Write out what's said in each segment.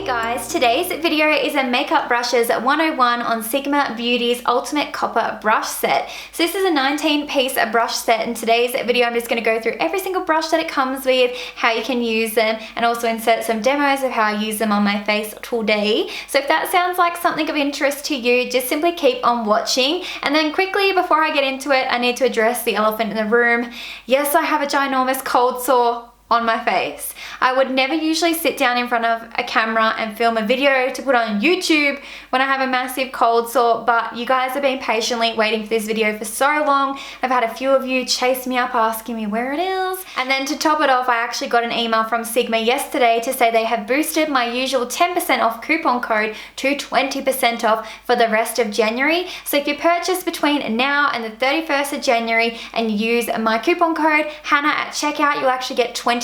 Guys, today's video is a makeup brushes 101 on Sigma Beauty's Ultimate Copper brush set. So this is a 19-piece brush set. In today's video I'm just going to go through every single brush that it comes with, how you can use them, and also insert some demos of how I use them on my face today. So if that sounds like something of interest to you, just simply keep on watching. And then quickly, before I get into it, I need to address the elephant in the room. Yes, I have a ginormous cold sore on my face. I would never usually sit down in front of a camera and film a video to put on YouTube when I have a massive cold sore, but you guys have been patiently waiting for this video for so long. I've had a few of you chase me up asking me where it is. And then to top it off, I actually got an email from Sigma yesterday to say they have boosted my usual 10% off coupon code to 20% off for the rest of January. So if you purchase between now and the 31st of January and you use my coupon code Hannah at checkout, you'll actually get 20%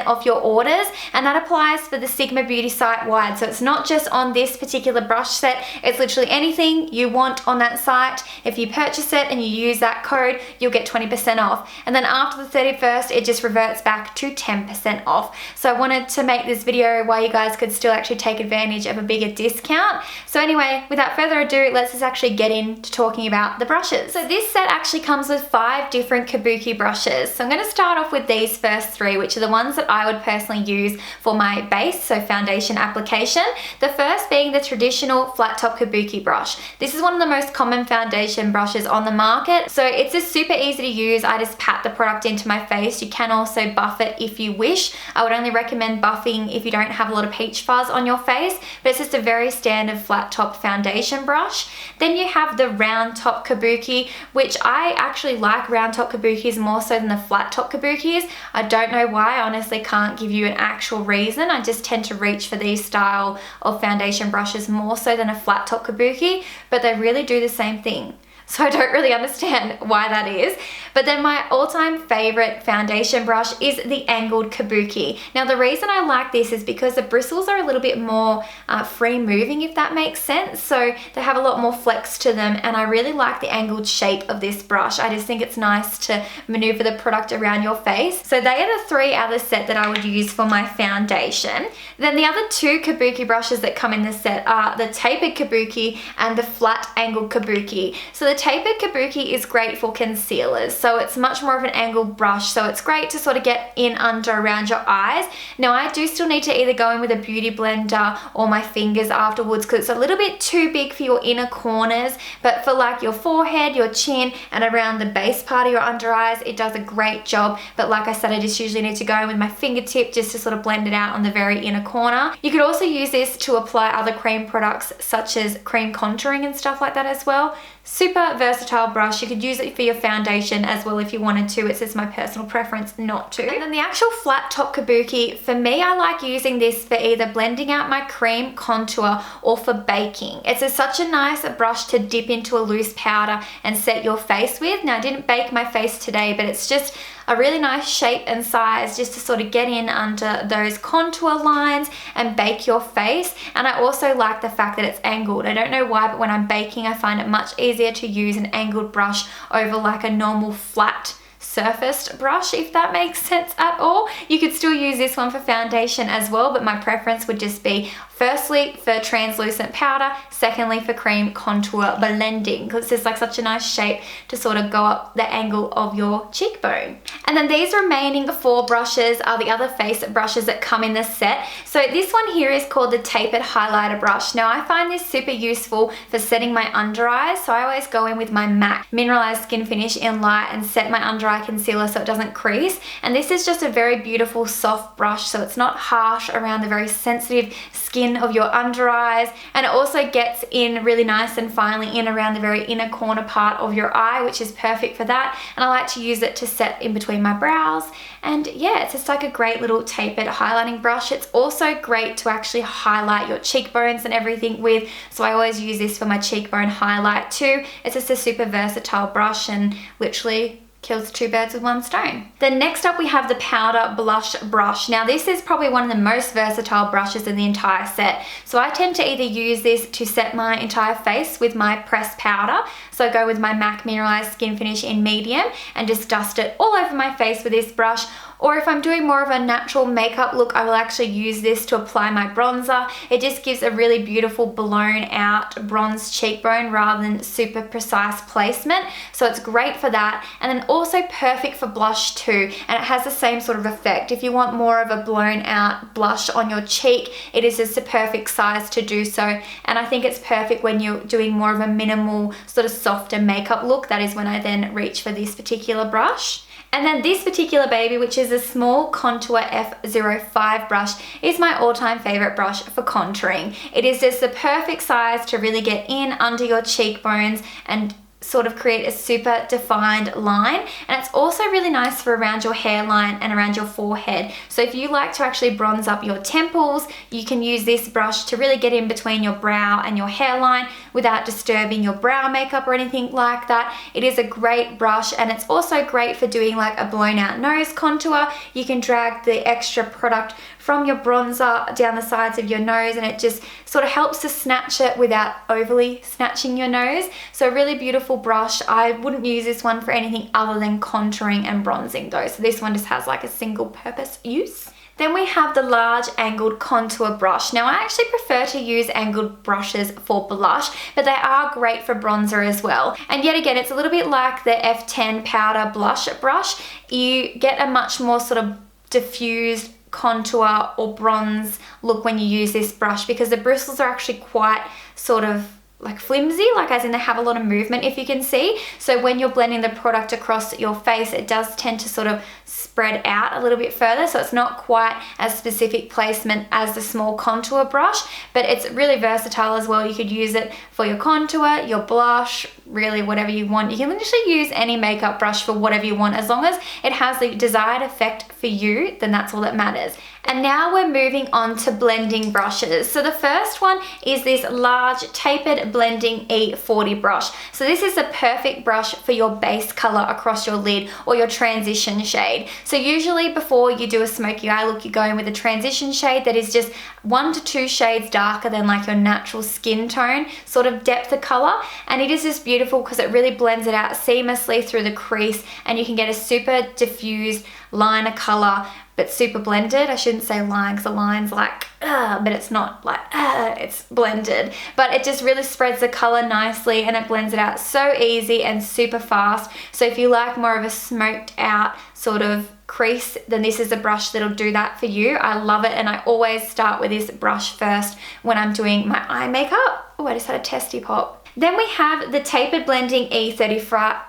off your orders, and that applies for the Sigma Beauty site wide. So it's not just on this particular brush set, it's literally anything you want on that site. If you purchase it and you use that code, you'll get 20% off. And then after the 31st, it just reverts back to 10% off. So I wanted to make this video while you guys could still actually take advantage of a bigger discount. So anyway, without further ado, let's just actually get into talking about the brushes. So this set actually comes with 5 different Kabuki brushes. So I'm going to start off with these first 3, which are the ones that I would personally use for my base, so foundation application. The first being the traditional flat top Kabuki brush. This is one of the most common foundation brushes on the market, so it's just super easy to use. I just pat the product into my face. You can also buff it if you wish. I would only recommend buffing if you don't have a lot of peach fuzz on your face, but it's just a very standard flat top foundation brush. Then you have the round top Kabuki, which I actually like round top Kabukis more so than the flat top Kabukis. I don't know why. I honestly can't give you an actual reason. I just tend to reach for these style of foundation brushes more so than a flat top Kabuki, but they really do the same thing. So I don't really understand why that is. But then my all-time favorite foundation brush is the angled Kabuki. Now the reason I like this is because the bristles are a little bit more free moving, if that makes sense. So they have a lot more flex to them, and I really like the angled shape of this brush. I just think it's nice to maneuver the product around your face. So they are the 3 out of the set that I would use for my foundation. Then the other 2 Kabuki brushes that come in this set are the tapered Kabuki and the flat angled Kabuki. So the tapered Kabuki is great for concealers, so it's much more of an angled brush, so it's great to sort of get in under around your eyes. Now I do still need to either go in with a beauty blender or my fingers afterwards because it's a little bit too big for your inner corners, but for like your forehead, your chin, and around the base part of your under eyes, it does a great job. But like I said, I just usually need to go in with my fingertip just to sort of blend it out on the very inner corner. You could also use this to apply other cream products such as cream contouring and stuff like that as well. Super versatile brush. You could use it for your foundation as well if you wanted to. It's just my personal preference not to. And then the actual flat top Kabuki, for me, I like using this for either blending out my cream contour or for baking. It's such a nice brush to dip into a loose powder and set your face with. Now I didn't bake my face today, but it's just a really nice shape and size just to sort of get in under those contour lines and bake your face. And I also like the fact that it's angled. I don't know why, but when I'm baking, I find it much easier to use an angled brush over like a normal flat surfaced brush, if that makes sense at all. You could still use this one for foundation as well, but my preference would just be firstly for translucent powder, secondly for cream contour blending, because it's like such a nice shape to sort of go up the angle of your cheekbone. And then these remaining 4 brushes are the other face brushes that come in this set. So this one here is called the tapered highlighter brush. Now I find this super useful for setting my under eyes, so I always go in with my MAC Mineralized Skin Finish in Light and set my under eye concealer so it doesn't crease. And this is just a very beautiful soft brush, so it's not harsh around the very sensitive skin of your under eyes, and it also gets in really nice and finely in around the very inner corner part of your eye, which is perfect for that. And I like to use it to set in between my brows, and yeah, it's just like a great little tapered highlighting brush. It's also great to actually highlight your cheekbones and everything with, so I always use this for my cheekbone highlight too. It's just a super versatile brush and literally kills 2 birds with 1 stone. Then next up we have the powder blush brush. Now this is probably one of the most versatile brushes in the entire set. So I tend to either use this to set my entire face with my pressed powder. So I go with my MAC Mineralized Skin Finish in medium and just dust it all over my face with this brush, Or if I'm doing more of a natural makeup look, I will actually use this to apply my bronzer. It just gives a really beautiful blown out bronze cheekbone rather than super precise placement. So it's great for that. And then also perfect for blush too. And it has the same sort of effect. If you want more of a blown out blush on your cheek, it is just the perfect size to do so. And I think it's perfect when you're doing more of a minimal sort of softer makeup look. That is when I then reach for this particular brush. And then this particular baby, which is a small Contour F05 brush, is my all-time favorite brush for contouring. It is just the perfect size to really get in under your cheekbones and sort of create a super defined line. And it's also really nice for around your hairline and around your forehead. So if you like to actually bronze up your temples, you can use this brush to really get in between your brow and your hairline without disturbing your brow makeup or anything like that. It is a great brush, and it's also great for doing like a blown out nose contour. You can drag the extra product from your bronzer down the sides of your nose, and it just sort of helps to snatch it without overly snatching your nose. So a really beautiful brush. I wouldn't use this one for anything other than contouring and bronzing though. So this one just has like a single purpose use. Then we have the large angled contour brush. Now I actually prefer to use angled brushes for blush, but they are great for bronzer as well. And yet again, it's a little bit like the F10 powder blush brush. You get a much more sort of diffused contour or bronze look when you use this brush, because the bristles are actually quite sort of like flimsy, like as in they have a lot of movement, if you can see. So when you're blending the product across your face, it does tend to sort of spread out a little bit further, so it's not quite as specific placement as the small contour brush, but it's really versatile as well. You could use it for your contour, your blush, really whatever you want. You can literally use any makeup brush for whatever you want. As long as it has the desired effect for you, then that's all that matters. And now we're moving on to blending brushes. So the first one is this large tapered blending E40 brush. So this is the perfect brush for your base color across your lid or your transition shade. So usually before you do a smoky eye look, you go in with a transition shade that is just 1 to 2 shades darker than like your natural skin tone sort of depth of color. And it is just beautiful because it really blends it out seamlessly through the crease, and you can get a super diffused line of color but super blended. I shouldn't say line because the line's like, but it's not like, it's blended. But it just really spreads the color nicely, and it blends it out so easy and super fast. So if you like more of a smoked out sort of crease, then this is a brush that'll do that for you. I love it, and I always start with this brush first when I'm doing my eye makeup. Oh, I just had a testy pop. Then we have the tapered blending E35.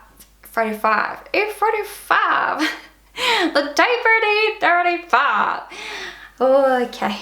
The tapered E35. Oh, okay.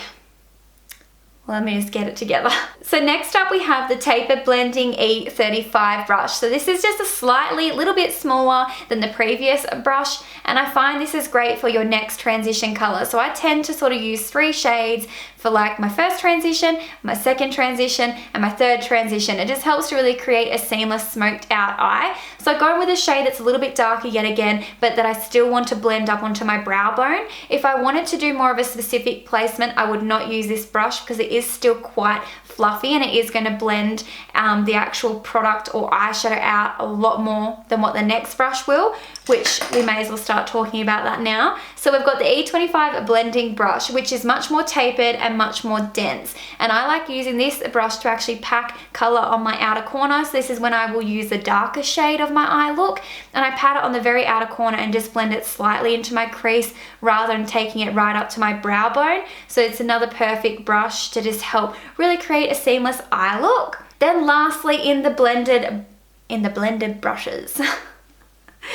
Let me just get it together. So next up we have the tapered blending E35 brush. So this is just a little bit smaller than the previous brush, and I find this is great for your next transition color. So I tend to sort of use 3 shades for like my first transition, my second transition, and my third transition. It just helps to really create a seamless smoked out eye. So I go with a shade that's a little bit darker yet again, but that I still want to blend up onto my brow bone. If I wanted to do more of a specific placement, I would not use this brush because it is still quite fluffy, and it is going to blend the actual product or eyeshadow out a lot more than what the next brush will, which we may as well start talking about that now. So we've got the E25 blending brush, which is much more tapered and much more dense, and I like using this brush to actually pack color on my outer corner. So this is when I will use the darker shade of my eye look, and I pat it on the very outer corner and just blend it slightly into my crease rather than taking it right up to my brow bone. So it's another perfect brush to just help really create a seamless eye look. Then lastly, in the blended brushes.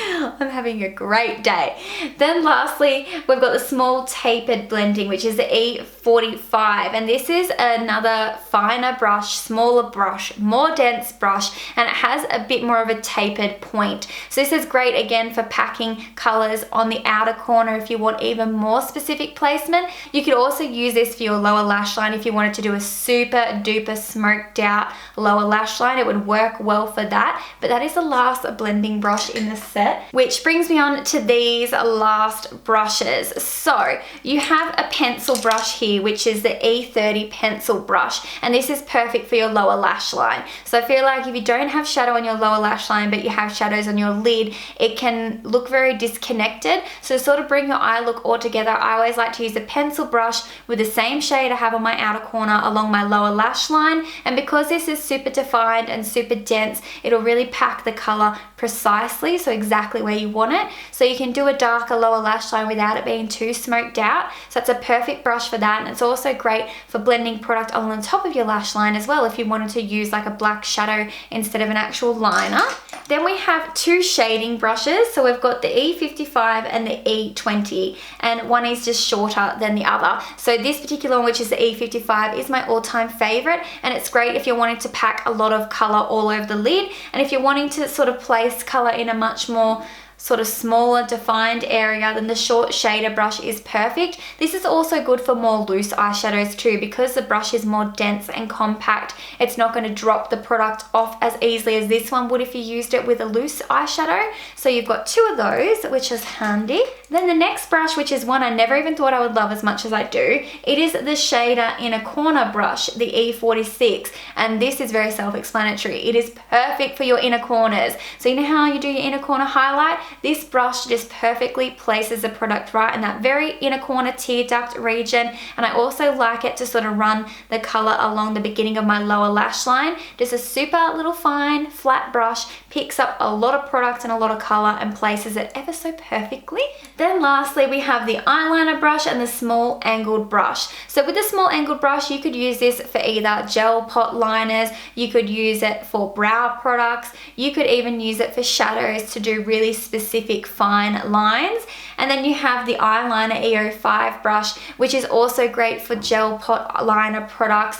I'm having a great day. Then lastly, we've got the small tapered blending, which is the E45, and this is another finer brush, smaller brush, more dense brush, and it has a bit more of a tapered point. So this is great again for packing colors on the outer corner if you want even more specific placement. You could also use this for your lower lash line if you wanted to do a super duper smoked out lower lash line. It would work well for that. But that is the last blending brush in the set, which brings me on to these last brushes. So you have a pencil brush here, which is the E30 pencil brush, and this is perfect for your lower lash line. So I feel like if you don't have shadow on your lower lash line but you have shadows on your lid, it can look very disconnected. So to sort of bring your eye look all together, I always like to use a pencil brush with the same shade I have on my outer corner along my lower lash line, and because this is super defined and super dense, it'll really pack the color precisely, so exactly where you want it. So you can do a darker lower lash line without it being too smoked out. So it's a perfect brush for that, and it's also great for blending product along the top of your lash line as well if you wanted to use like a black shadow instead of an actual liner. Then we have two shading brushes. So we've got the E55 and the E20, and one is just shorter than the other. So this particular one, which is the E55, is my all-time favorite, and it's great if you're wanting to pack a lot of color all over the lid, and if you're wanting to sort of place color in a much more sort of smaller defined area, then the short shader brush is perfect. This is also good for more loose eyeshadows too, because the brush is more dense and compact. It's not going to drop the product off as easily as this one would if you used it with a loose eyeshadow. So you've got two of those, which is handy. Then the next brush, which is one I never even thought I would love as much as I do, it is the shader inner corner brush, the E46, and this is very self-explanatory. It is perfect for your inner corners. So you know how you do your inner corner highlight? This brush just perfectly places the product right in that very inner corner tear duct region, and I also like it to sort of run the color along the beginning of my lower lash line. Just a super little fine flat brush, picks up a lot of product and a lot of color and places it ever so perfectly. Then lastly, we have the eyeliner brush and the small angled brush. So with the small angled brush, you could use this for either gel pot liners, you could use it for brow products, you could even use it for shadows to do really specific fine lines. And then you have the eyeliner E05 brush, which is also great for gel pot liner products.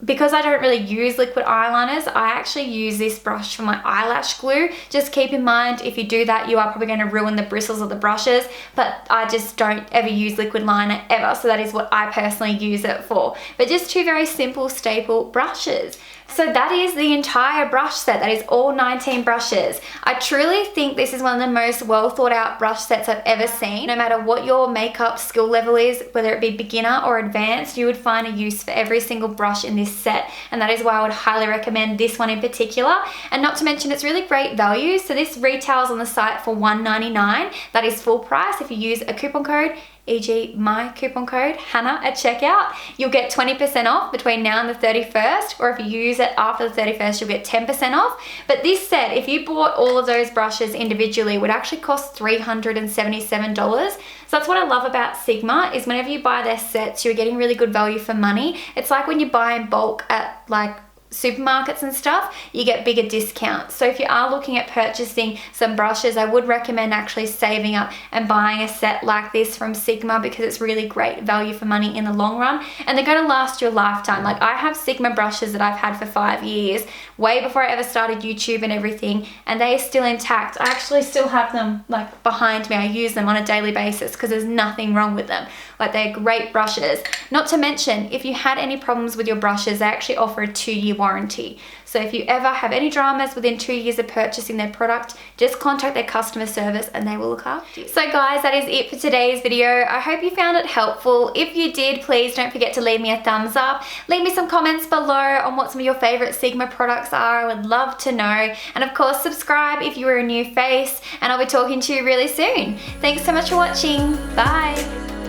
Because I don't really use liquid eyeliners, I actually use this brush for my eyelash glue. Just keep in mind, if you do that, you are probably going to ruin the bristles of the brushes, but I just don't ever use liquid liner ever, so that is what I personally use it for. But just two very simple staple brushes. So that is the entire brush set. That is all 19 brushes. I truly think this is one of the most well thought out brush sets I've ever seen. No matter what your makeup skill level is, whether it be beginner or advanced, you would find a use for every single brush in this set. And that is why I would highly recommend this one in particular. And not to mention, it's really great value. So this retails on the site for $1.99. That is full price. If you use a coupon code, e.g. my coupon code Hannah at checkout, you'll get 20% off between now and the 31st, or if you use it after the 31st, you'll get 10% off. But this set, if you bought all of those brushes individually, would actually cost $377. So that's what I love about Sigma, is whenever you buy their sets, you're getting really good value for money. It's like when you buy in bulk at like supermarkets and stuff, you get bigger discounts. So if you are looking at purchasing some brushes, I would recommend actually saving up and buying a set like this from Sigma, because it's really great value for money in the long run, and they're going to last you a lifetime. Like, I have Sigma brushes that I've had for 5 years, way before I ever started YouTube and everything, and they are still intact. I actually still have them like behind me. I use them on a daily basis because there's nothing wrong with them. Like, they're great brushes. Not to mention, if you had any problems with your brushes, they actually offer a 2-year warranty. So if you ever have any dramas within 2 years of purchasing their product, just contact their customer service and they will look after you. So guys, that is it for today's video. I hope you found it helpful. If you did, please don't forget to leave me a thumbs up. Leave me some comments below on what some of your favorite Sigma products are. I would love to know. And of course, subscribe if you are a new face, and I'll be talking to you really soon. Thanks so much for watching. Bye.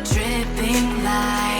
Dripping light.